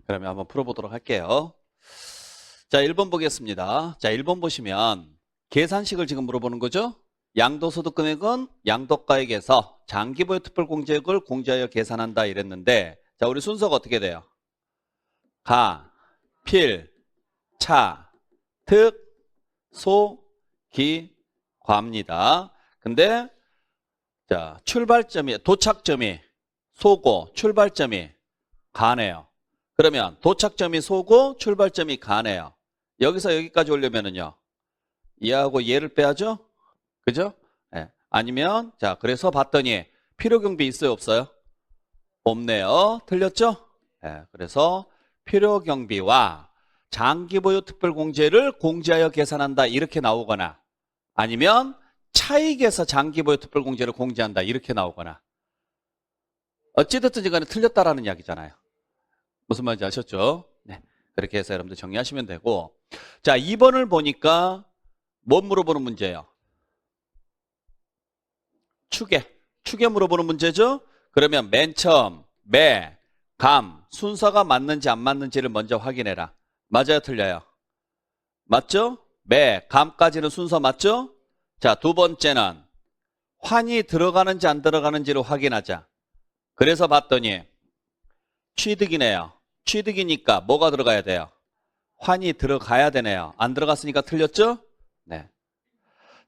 그러면 한번 풀어보도록 할게요. 자, 1번 보겠습니다. 자, 1번 보시면 계산식을 지금 물어보는 거죠. 양도소득 금액은 양도가액에서 장기보유 특별공제액을 공제하여 계산한다 이랬는데, 자, 우리 순서가 어떻게 돼요? 가, 필, 차, 특, 소, 기, 과입니다. 근데 자, 도착점이 소고, 출발점이 가네요. 그러면 도착점이 소고, 출발점이 가네요. 여기서 여기까지 오려면은요, 얘하고 얘를 빼야죠? 그죠? 네. 아니면, 자, 그래서 봤더니 필요경비 있어요, 없어요? 없네요. 틀렸죠? 네. 그래서 필요경비와 장기보유 특별공제를 공제하여 계산한다, 이렇게 나오거나, 아니면 차익에서 장기보유 특별공제를 공제한다, 이렇게 나오거나, 어찌됐든 간에 틀렸다라는 이야기잖아요. 무슨 말인지 아셨죠? 네. 그렇게 해서 여러분들 정리하시면 되고. 자, 2번을 보니까 뭐 물어보는 문제예요? 축에 물어보는 문제죠? 그러면 맨 처음 매, 감, 순서가 맞는지 안 맞는지를 먼저 확인해라. 맞아요, 틀려요? 맞죠? 매, 감까지는 순서 맞죠? 자, 두 번째는 환이 들어가는지 안 들어가는지를 확인하자. 그래서 봤더니 취득이네요. 취득이니까 뭐가 들어가야 돼요? 환이 들어가야 되네요. 안 들어갔으니까 틀렸죠? 네.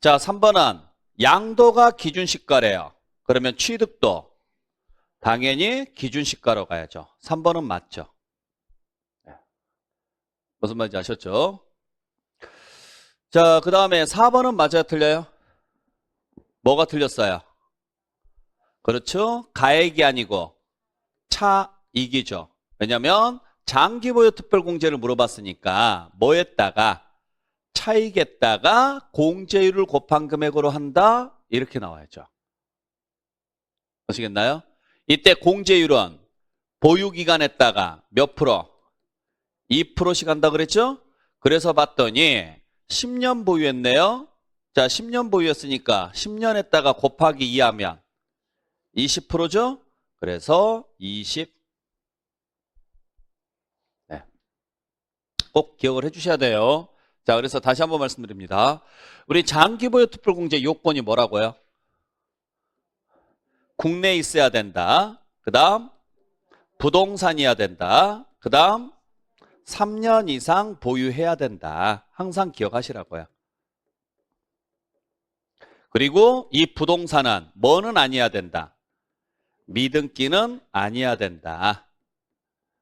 자, 3번은 양도가 기준시가래요. 그러면 취득도 당연히 기준시가로 가야죠. 3번은 맞죠? 네. 무슨 말인지 아셨죠? 자, 그 다음에 4번은 맞아요, 틀려요? 뭐가 틀렸어요? 그렇죠? 가액이 아니고 차익이죠. 왜냐하면 장기보유 특별공제를 물어봤으니까 뭐에다가 차익에다가 공제율을 곱한 금액으로 한다, 이렇게 나와야죠. 아시겠나요? 이때 공제율은 보유기간에다가 몇 프로? 2%씩 한다 그랬죠? 그래서 봤더니 10년 보유했네요. 자, 10년 보유했으니까 10년에다가 곱하기 2하면 20%죠? 그래서 20. 네. 꼭 기억을 해주셔야 돼요. 자, 그래서 다시 한번 말씀드립니다. 우리 장기보유 특별공제 요건이 뭐라고요? 국내에 있어야 된다. 그 다음 부동산이어야 된다. 그 다음 3년 이상 보유해야 된다. 항상 기억하시라고요. 그리고 이 부동산은 뭐는 아니어야 된다. 미등기는 아니어야 된다.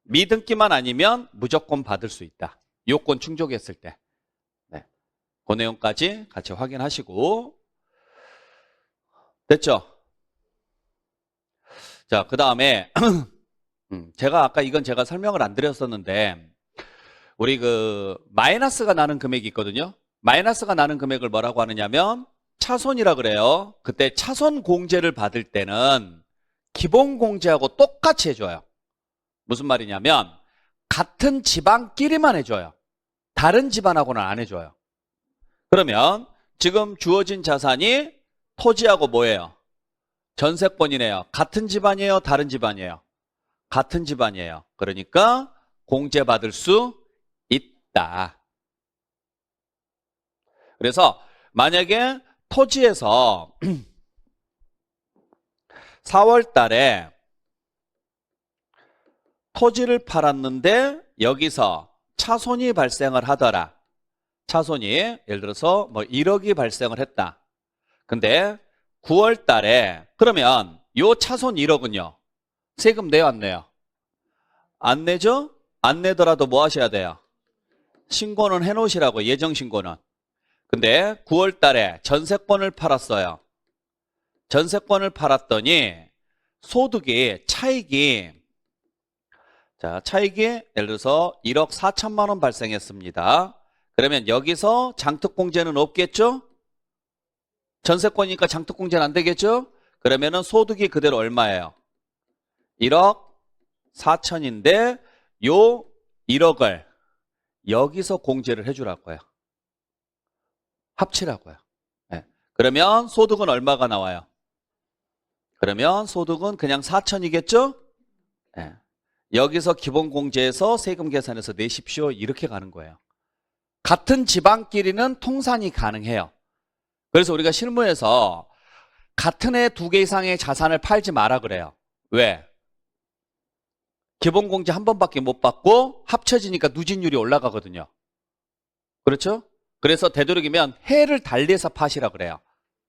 미등기만 아니면 무조건 받을 수 있다. 요건 충족했을 때. 네. 그 내용까지 같이 확인하시고. 됐죠? 자, 그 다음에 제가 아까 이건 제가 설명을 안 드렸었는데, 우리 그 마이너스가 나는 금액이 있거든요. 마이너스가 나는 금액을 뭐라고 하느냐면 차손이라 그래요. 그때 차손 공제를 받을 때는 기본 공제하고 똑같이 해줘요. 무슨 말이냐면 같은 집안끼리만 해줘요. 다른 집안하고는 안 해줘요. 그러면 지금 주어진 자산이 토지하고 뭐예요? 전세권이네요. 같은 집안이에요? 다른 집안이에요? 같은 집안이에요. 그러니까 공제받을 수 있다. 그래서 만약에 토지에서 4월 달에 토지를 팔았는데 여기서 차손이 발생을 하더라. 차손이 예를 들어서 뭐 1억이 발생을 했다. 근데 9월 달에 그러면 요 차손 1억은요. 세금 내요, 안 내요? 안 내죠? 안 내더라도 뭐 하셔야 돼요? 신고는 해놓으시라고, 예정신고는. 근데 9월 달에 전세권을 팔았어요. 전세권을 팔았더니 소득이, 차익이 예를 들어서 1억 4천만 원 발생했습니다. 그러면 여기서 장특공제는 없겠죠? 전세권이니까 장특공제는 안 되겠죠? 그러면은 소득이 그대로 얼마예요? 1억 4천인데 요 1억을 여기서 공제를 해주라고요. 합치라고요. 네. 그러면 소득은 얼마가 나와요? 그러면 소득은 그냥 4천이겠죠? 네. 여기서 기본공제에서 세금 계산해서 내십시오. 이렇게 가는 거예요. 같은 지방끼리는 통산이 가능해요. 그래서 우리가 실무에서 같은 해 2개 이상의 자산을 팔지 마라 그래요. 왜? 기본공제 한 번밖에 못 받고 합쳐지니까 누진율이 올라가거든요. 그렇죠? 그래서 되도록이면 해를 달리해서 파시라 그래요.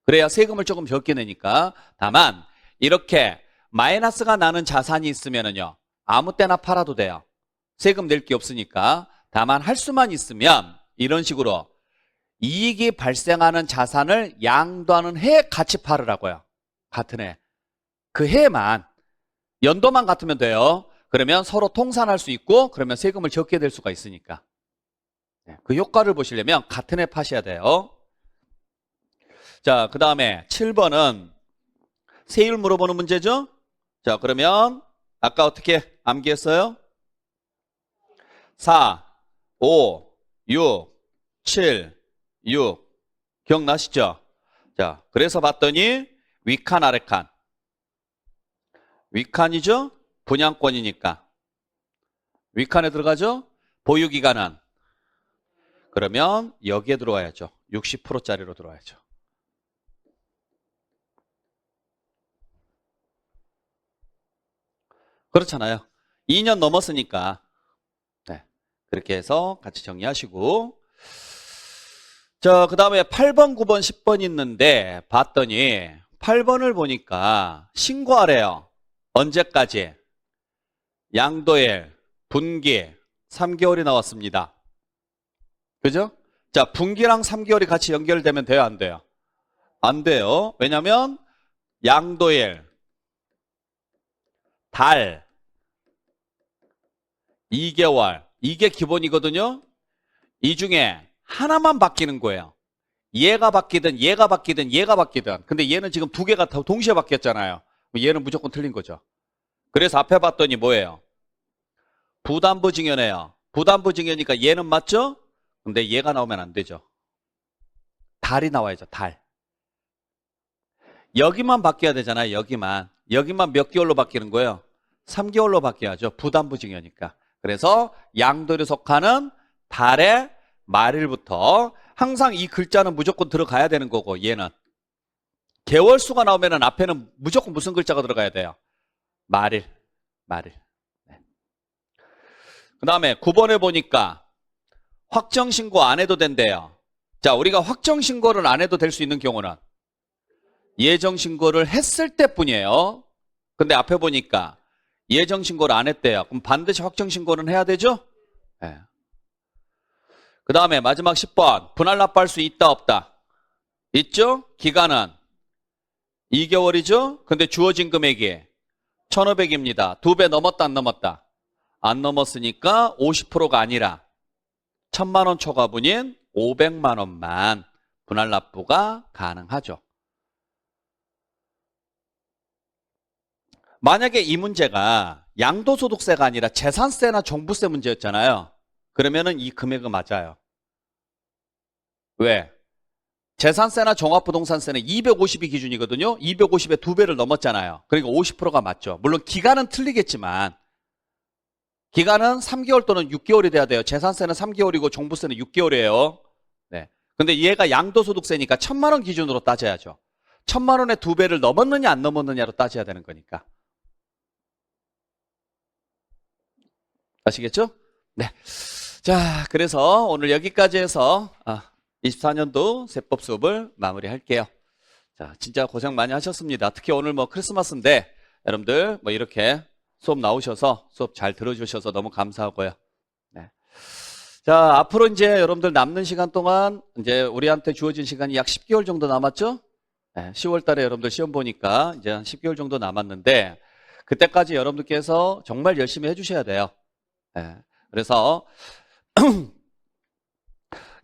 그래야 세금을 조금 적게 내니까. 다만 이렇게 마이너스가 나는 자산이 있으면은요, 아무 때나 팔아도 돼요. 세금 낼 게 없으니까. 다만 할 수만 있으면 이런 식으로 이익이 발생하는 자산을 양도하는 해에 같이 팔으라고요. 같은 해. 그 해만, 연도만 같으면 돼요. 그러면 서로 통산할 수 있고, 그러면 세금을 적게 낼 수가 있으니까. 그 효과를 보시려면 같은 해 파셔야 돼요. 자, 그 다음에 7번은 세율 물어보는 문제죠? 자, 그러면 아까 어떻게 암기했어요? 4, 5, 6, 7, 6. 기억나시죠? 자, 그래서 봤더니 위칸, 아래칸. 위칸이죠? 분양권이니까. 위칸에 들어가죠? 보유기간은. 그러면 여기에 들어와야죠. 60%짜리로 들어와야죠. 그렇잖아요. 2년 넘었으니까. 네, 그렇게 해서 같이 정리하시고. 자, 그 다음에 8번, 9번, 10번 있는데 봤더니 8번을 보니까 신고하래요. 언제까지? 양도일, 분기, 3개월이 나왔습니다. 그죠? 자, 분기랑 3개월이 같이 연결되면 돼요, 안 돼요? 안 돼요. 왜냐면 양도일, 달, 2개월, 이게 기본이거든요. 이 중에 하나만 바뀌는 거예요. 얘가 바뀌든 얘가 바뀌든 얘가 바뀌든. 근데 얘는 지금 2개가 동시에 바뀌었잖아요. 얘는 무조건 틀린 거죠. 그래서 앞에 봤더니 뭐예요? 부담부 증여네요. 부담부 증여니까 얘는 맞죠? 근데 얘가 나오면 안 되죠. 달이 나와야죠. 달. 여기만 바뀌어야 되잖아요. 여기만. 여기만 몇 개월로 바뀌는 거예요? 3개월로 바뀌어야죠. 부담부 증여니까. 그래서 양도일에 속하는 달의 말일부터 항상 이 글자는 무조건 들어가야 되는 거고, 얘는 개월수가 나오면 앞에는 무조건 무슨 글자가 들어가야 돼요? 말일. 말일. 네. 그 다음에 9번에 보니까 확정신고 안 해도 된대요. 자, 우리가 확정신고를 안 해도 될 수 있는 경우는 예정신고를 했을 때뿐이에요. 근데 앞에 보니까 예정신고를 안 했대요. 그럼 반드시 확정신고는 해야 되죠? 네. 그 다음에 마지막 10번. 분할 납부할 수 있다 없다? 있죠? 기간은 2개월이죠? 근데 주어진 금액이 1,500입니다. 2배 넘었다 안 넘었다? 안 넘었으니까 50%가 아니라 1,000만 원 초과분인 500만 원만 분할 납부가 가능하죠. 만약에 이 문제가 양도소득세가 아니라 재산세나 종부세 문제였잖아요. 그러면은 이 금액은 맞아요. 왜? 재산세나 종합부동산세는 250이 기준이거든요. 250에 2배를 넘었잖아요. 그러니까 50%가 맞죠. 물론 기간은 틀리겠지만 기간은 3개월 또는 6개월이 돼야 돼요. 재산세는 3개월이고 종부세는 6개월이에요. 네. 근데 얘가 양도소득세니까 1,000만 원 기준으로 따져야죠. 1,000만 원에 2배를 넘었느냐 안 넘었느냐로 따져야 되는 거니까. 아시겠죠? 네. 자, 그래서 오늘 여기까지 해서 24년도 세법 수업을 마무리할게요. 자, 진짜 고생 많이 하셨습니다. 특히 오늘 뭐 크리스마스인데 여러분들 뭐 이렇게 수업 나오셔서 수업 잘 들어주셔서 너무 감사하고요. 네. 자, 앞으로 이제 여러분들 남는 시간 동안 이제 우리한테 주어진 시간이 약 10개월 정도 남았죠? 네, 10월 달에 여러분들 시험 보니까 이제 한 10개월 정도 남았는데 그때까지 여러분들께서 정말 열심히 해주셔야 돼요. 네, 그래서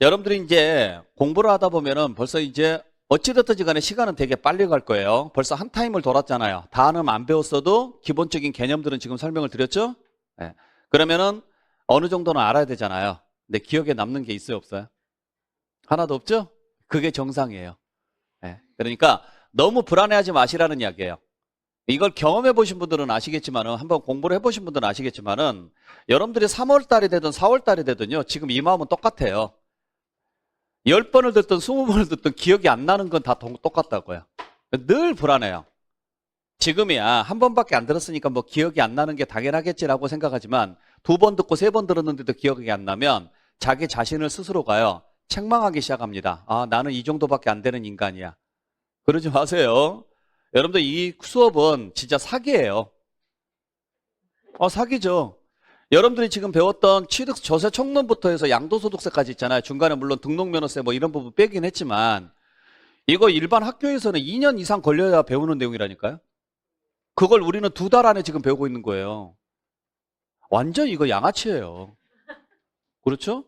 여러분들이 이제 공부를 하다 보면은 벌써 이제 어찌됐든지 간에 시간은 되게 빨리 갈 거예요. 벌써 한 타임을 돌았잖아요. 단어는 안 배웠어도 기본적인 개념들은 지금 설명을 드렸죠? 네. 그러면은 어느 정도는 알아야 되잖아요. 근데 기억에 남는 게 있어요, 없어요? 하나도 없죠? 그게 정상이에요. 네. 그러니까 너무 불안해하지 마시라는 이야기예요. 이걸 경험해 보신 분들은 아시겠지만은, 한번 공부를 해 보신 분들은 아시겠지만은, 여러분들이 3월 달이 되든 4월 달이 되든요, 지금 이 마음은 똑같아요. 10번을 듣든 20번을 듣든 기억이 안 나는 건 다 똑같다고요. 늘 불안해요. 지금이야 한 번밖에 안 들었으니까 뭐 기억이 안 나는 게 당연하겠지라고 생각하지만, 2번 듣고 3번 들었는데도 기억이 안 나면 자기 자신을 스스로가요, 책망하기 시작합니다. 아, 나는 이 정도밖에 안 되는 인간이야. 그러지 마세요. 여러분들 이 수업은 진짜 사기예요. 사기죠. 여러분들이 지금 배웠던 취득 조세 청론부터 해서 양도소득세까지 있잖아요. 중간에 물론 등록면허세 뭐 이런 부분 빼긴 했지만, 이거 일반 학교에서는 2년 이상 걸려야 배우는 내용이라니까요. 그걸 우리는 2달 안에 지금 배우고 있는 거예요. 완전 이거 양아치예요. 그렇죠?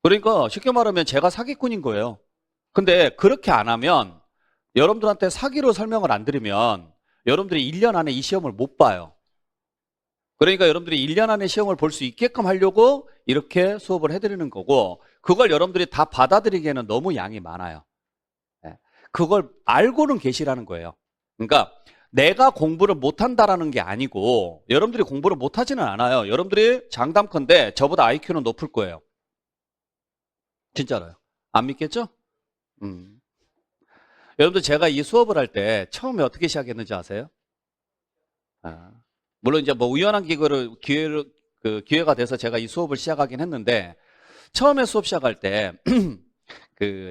그러니까 쉽게 말하면 제가 사기꾼인 거예요. 근데 그렇게 안 하면, 여러분들한테 사기로 설명을 안 드리면 여러분들이 1년 안에 이 시험을 못 봐요. 그러니까 여러분들이 1년 안에 시험을 볼 수 있게끔 하려고 이렇게 수업을 해드리는 거고, 그걸 여러분들이 다 받아들이기에는 너무 양이 많아요. 그걸 알고는 계시라는 거예요. 그러니까 내가 공부를 못한다라는 게 아니고, 여러분들이 공부를 못하지는 않아요. 여러분들이 장담컨대 저보다 IQ는 높을 거예요. 진짜로요. 안 믿겠죠? 여러분들 제가 이 수업을 할 때 처음에 어떻게 시작했는지 아세요? 물론 이제 뭐 우연한 기회가 돼서 제가 이 수업을 시작하긴 했는데, 처음에 수업 시작할 때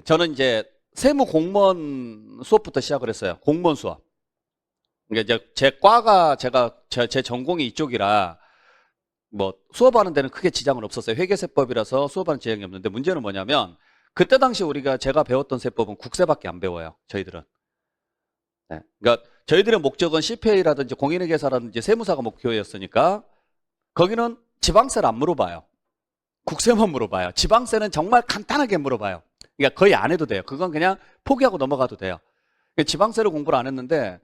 저는 이제 세무 공무원 수업부터 시작을 했어요. 공무원 수업. 그러니까 이제 제 과가 제 전공이 이쪽이라 뭐 수업하는 데는 크게 지장은 없었어요. 회계세법이라서 수업하는 지장이 없는데, 문제는 뭐냐면 그때 당시 제가 배웠던 세법은 국세밖에 안 배워요. 저희들은. 네. 그러니까 저희들의 목적은 CPA라든지 공인회계사라든지 세무사가 목표였으니까 거기는 지방세를 안 물어봐요. 국세만 물어봐요. 지방세는 정말 간단하게 물어봐요. 그러니까 거의 안 해도 돼요. 그건 그냥 포기하고 넘어가도 돼요. 그러니까 지방세를 공부를 안 했는데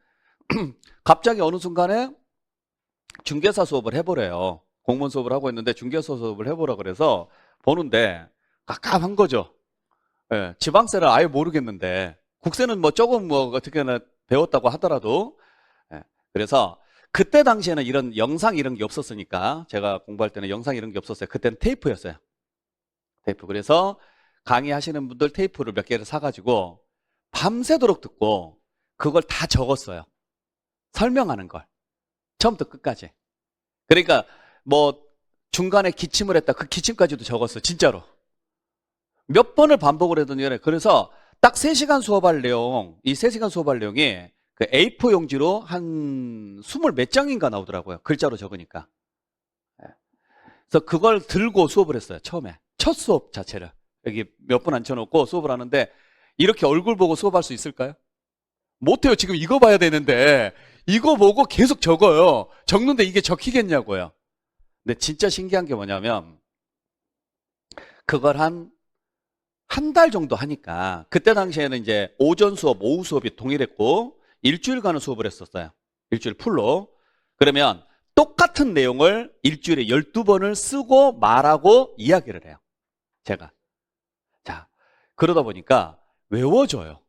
갑자기 어느 순간에 중개사 수업을 해보래요. 공무원 수업을 하고 있는데 중개사 수업을 해보라 그래서 보는데 깝깝한 거죠. 예, 지방세를 아예 모르겠는데, 국세는 뭐 조금 뭐 어떻게나 배웠다고 하더라도. 예, 그래서 그때 당시에는 이런 영상 이런 게 없었으니까, 제가 공부할 때는 영상 이런 게 없었어요. 그때는 테이프였어요. 테이프. 그래서 강의하시는 분들 테이프를 몇 개를 사가지고 밤새도록 듣고 그걸 다 적었어요. 설명하는 걸. 처음부터 끝까지. 그러니까 뭐 중간에 기침을 했다, 그 기침까지도 적었어요. 진짜로. 몇 번을 반복을 했더니, 그래서 딱 3시간 수업할 내용, 이 3시간 수업할 내용이 그 A4 용지로 한 20 몇 장인가 나오더라고요. 글자로 적으니까. 그래서 그걸 들고 수업을 했어요. 처음에. 첫 수업 자체를. 여기 몇 분 앉혀놓고 수업을 하는데, 이렇게 얼굴 보고 수업할 수 있을까요? 못해요. 지금 이거 봐야 되는데 이거 보고 계속 적어요. 적는데 이게 적히겠냐고요. 근데 진짜 신기한 게 뭐냐면, 그걸 한 달 정도 하니까, 그때 당시에는 이제 오전 수업, 오후 수업이 동일했고 일주일간은 수업을 했었어요. 일주일 풀로. 그러면 똑같은 내용을 일주일에 12번을 쓰고 말하고 이야기를 해요. 제가. 자, 그러다 보니까 외워져요.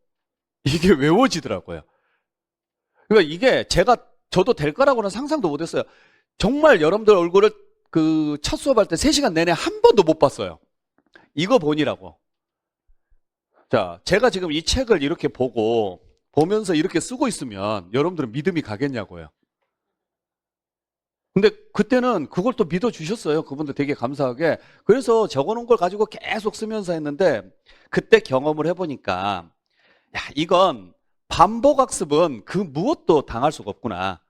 이게 외워지더라고요. 그러니까 이게 저도 될 거라고는 상상도 못 했어요. 정말 여러분들 얼굴을 그 첫 수업할 때 3시간 내내 한 번도 못 봤어요. 이거 보니라고. 자, 제가 지금 이 책을 이렇게 보면서 이렇게 쓰고 있으면 여러분들은 믿음이 가겠냐고요. 근데 그때는 그걸 또 믿어주셨어요. 그분들 되게 감사하게. 그래서 적어놓은 걸 가지고 계속 쓰면서 했는데, 그때 경험을 해보니까, 야, 이건 반복학습은 그 무엇도 당할 수가 없구나.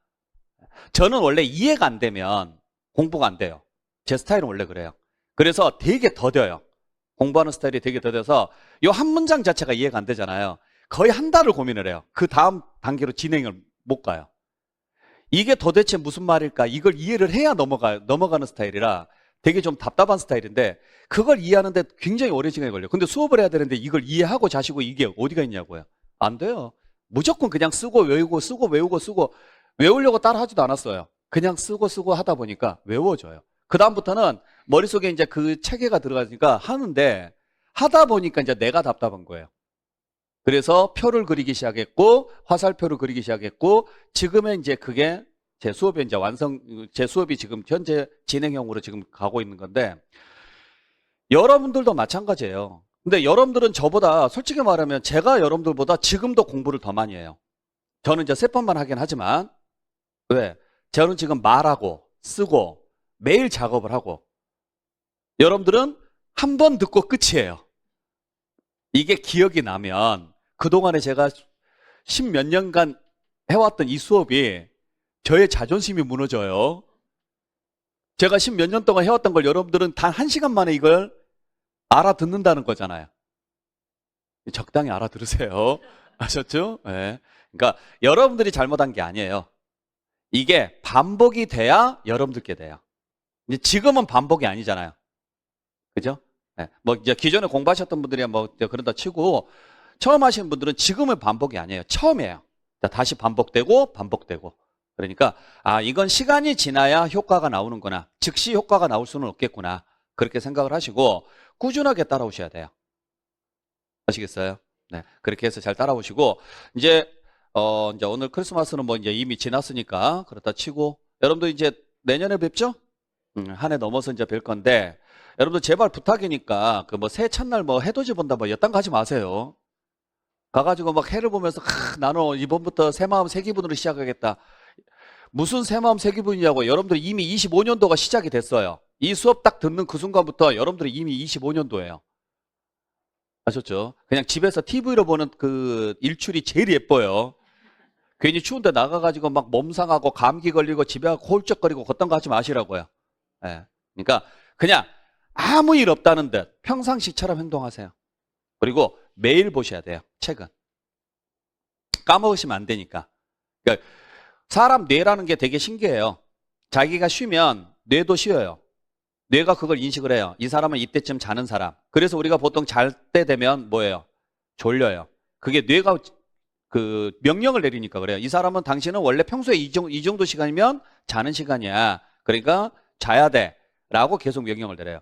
저는 원래 이해가 안 되면 공부가 안 돼요. 제 스타일은 원래 그래요. 그래서 되게 더뎌요. 공부하는 스타일이 되게 더뎌서 이 한 문장 자체가 이해가 안 되잖아요. 거의 한 달을 고민을 해요. 그 다음 단계로 진행을 못 가요. 이게 도대체 무슨 말일까? 이걸 이해를 해야 넘어가는 스타일이라 되게 좀 답답한 스타일인데, 그걸 이해하는데 굉장히 오랜 시간이 걸려요. 근데 수업을 해야 되는데 이걸 이해하고 자시고 이게 어디가 있냐고요. 안 돼요. 무조건 그냥 쓰고 외우고 쓰고 외우고 쓰고, 외우려고 따라 하지도 않았어요. 그냥 쓰고 하다 보니까 외워져요. 그 다음부터는 머릿속에 이제 그 체계가 들어가니까 하는데, 하다 보니까 이제 내가 답답한 거예요. 그래서 표를 그리기 시작했고, 화살표를 그리기 시작했고, 지금은 이제 그게 제 수업에 이제 제 수업이 지금 현재 진행형으로 지금 가고 있는 건데, 여러분들도 마찬가지예요. 근데 여러분들은 저보다, 솔직히 말하면 제가 여러분들보다 지금도 공부를 더 많이 해요. 저는 이제 3번만 하긴 하지만, 왜? 저는 지금 말하고, 쓰고, 매일 작업을 하고, 여러분들은 한 번 듣고 끝이에요. 이게 기억이 나면 그동안에 제가 10몇 년간 해왔던 이 수업이 저의 자존심이 무너져요. 제가 10몇 년 동안 해왔던 걸 여러분들은 단 1시간 만에 이걸 알아듣는다는 거잖아요. 적당히 알아들으세요. 아셨죠? 네. 그러니까 여러분들이 잘못한 게 아니에요. 이게 반복이 돼야 여러분들께 돼요. 이제 지금은 반복이 아니잖아요. 그죠? 네. 뭐 이제 기존에 공부하셨던 분들이 뭐 그런다 치고 처음 하시는 분들은 지금은 반복이 아니에요. 처음이에요. 다시 반복되고 반복되고. 그러니까 이건 시간이 지나야 효과가 나오는구나. 즉시 효과가 나올 수는 없겠구나. 그렇게 생각을 하시고 꾸준하게 따라오셔야 돼요. 아시겠어요? 네. 그렇게 해서 잘 따라오시고 이제 오늘 크리스마스는 뭐 이제 이미 지났으니까 그렇다 치고 여러분들 이제 내년에 뵙죠? 한 해 넘어서 이제 뵐 건데 여러분들 제발 부탁이니까 그 뭐 새해 첫날 뭐 해돋이 본다 뭐 이딴 거 하지 마세요. 가가지고 막 해를 보면서 나는 이번부터 새 마음 새 기분으로 시작하겠다. 무슨 새 마음 새 기분이냐고. 여러분들 이미 25년도가 시작이 됐어요. 이 수업 딱 듣는 그 순간부터 여러분들이 이미 25년도예요. 아셨죠? 그냥 집에서 TV로 보는 그 일출이 제일 예뻐요. 괜히 추운데 나가가지고 막 몸 상하고 감기 걸리고 집에 가고 홀쩍거리고 그딴 거 하지 마시라고요. 네. 그러니까 그냥 아무 일 없다는 듯 평상시처럼 행동하세요. 그리고 매일 보셔야 돼요. 책은. 까먹으시면 안 되니까. 그러니까 사람 뇌라는 게 되게 신기해요. 자기가 쉬면 뇌도 쉬어요. 뇌가 그걸 인식을 해요. 이 사람은 이때쯤 자는 사람. 그래서 우리가 보통 잘 때 되면 뭐예요? 졸려요. 그게 뇌가 그 명령을 내리니까 그래요. 이 사람은 당신은 원래 평소에 이 정도 시간이면 자는 시간이야. 그러니까 자야 돼. 라고 계속 명령을 내려요.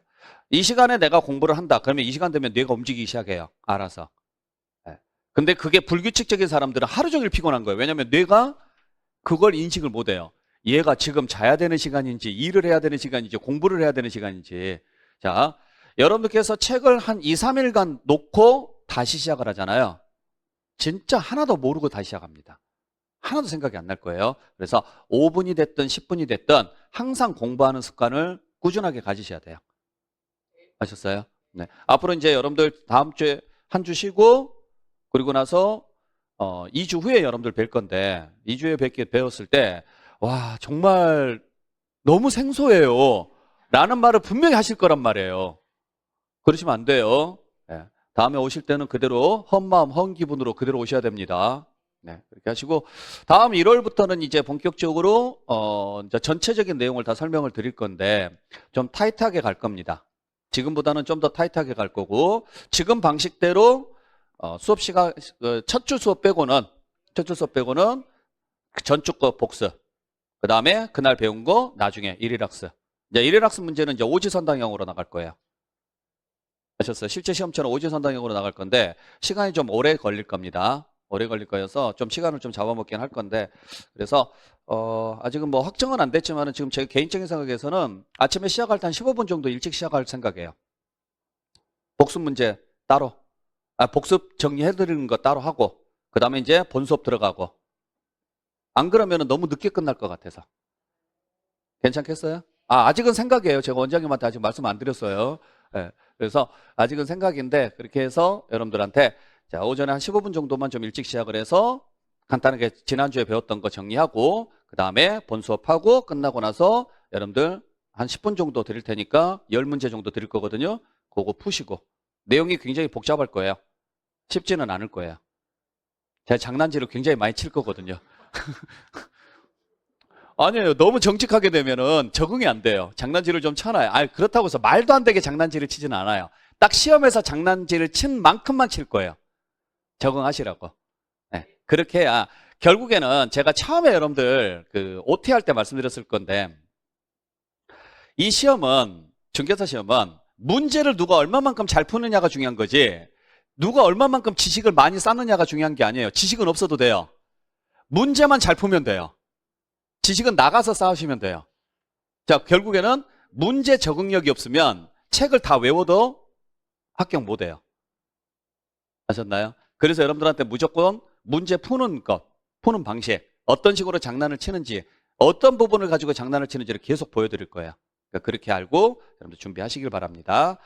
이 시간에 내가 공부를 한다. 그러면 이 시간 되면 뇌가 움직이기 시작해요. 알아서. 근데 그게 불규칙적인 사람들은 하루 종일 피곤한 거예요. 왜냐하면 뇌가 그걸 인식을 못 해요. 얘가 지금 자야 되는 시간인지 일을 해야 되는 시간인지 공부를 해야 되는 시간인지. 자, 여러분들께서 책을 한 2, 3일간 놓고 다시 시작을 하잖아요. 진짜 하나도 모르고 다시 시작합니다. 하나도 생각이 안 날 거예요. 그래서 5분이 됐든 10분이 됐든 항상 공부하는 습관을 꾸준하게 가지셔야 돼요. 아셨어요? 네. 앞으로 이제 여러분들 다음 주에 한 주 쉬고 그리고 나서 2주 후에 여러분들 뵐 건데 2주에 배웠을 때 와 정말 너무 생소해요 라는 말을 분명히 하실 거란 말이에요. 그러시면 안 돼요. 네. 다음에 오실 때는 그대로 헛마음 헛기분으로 그대로 오셔야 됩니다. 네, 그렇게 하시고 다음 1월부터는 이제 본격적으로 이제 전체적인 내용을 다 설명을 드릴 건데 좀 타이트하게 갈 겁니다. 지금보다는 좀 더 타이트하게 갈 거고 지금 방식대로 수업 시간 첫 주 수업 빼고는 전주 거 복습. 그 다음에 그날 배운 거 나중에 일일학습. 이제 일일학습 문제는 이제 오지선당형으로 나갈 거예요. 아셨어요? 실제 시험처럼 오지선당형으로 나갈 건데 시간이 좀 오래 걸릴 겁니다. 오래 걸릴 거여서 좀 시간을 좀 잡아먹긴 할 건데 그래서 아직은 뭐 확정은 안 됐지만은 지금 제 개인적인 생각에서는 아침에 시작할 때 한 15분 정도 일찍 시작할 생각이에요. 복습 문제 따로 복습 정리해드리는 거 따로 하고 그 다음에 이제 본 수업 들어가고 안 그러면 너무 늦게 끝날 것 같아서 괜찮겠어요? 아직은 생각이에요. 제가 원장님한테 아직 말씀 안 드렸어요. 네, 그래서 아직은 생각인데 그렇게 해서 여러분들한테 자 오전에 한 15분 정도만 좀 일찍 시작을 해서 간단하게 지난주에 배웠던 거 정리하고 그 다음에 본 수업하고 끝나고 나서 여러분들 한 10분 정도 드릴 테니까 10문제 정도 드릴 거거든요. 그거 푸시고 내용이 굉장히 복잡할 거예요. 쉽지는 않을 거예요. 제가 장난질을 굉장히 많이 칠 거거든요. 아니에요. 너무 정직하게 되면은 적응이 안 돼요. 장난질을 좀 쳐놔요. 그렇다고 해서 말도 안 되게 장난질을 치지는 않아요. 딱 시험에서 장난질을 친 만큼만 칠 거예요. 적응하시라고. 네. 그렇게 해야 결국에는 제가 처음에 여러분들 그 OT 할 때 말씀드렸을 건데 이 시험은 중개사 시험은 문제를 누가 얼마만큼 잘 푸느냐가 중요한 거지 누가 얼마만큼 지식을 많이 쌓느냐가 중요한 게 아니에요. 지식은 없어도 돼요. 문제만 잘 풀면 돼요. 지식은 나가서 쌓으시면 돼요. 자, 결국에는 문제 적응력이 없으면 책을 다 외워도 합격 못 해요. 아셨나요? 그래서 여러분들한테 무조건 문제 푸는 것, 푸는 방식, 어떤 식으로 장난을 치는지, 어떤 부분을 가지고 장난을 치는지를 계속 보여드릴 거예요. 그러니까 그렇게 알고 여러분들 준비하시길 바랍니다.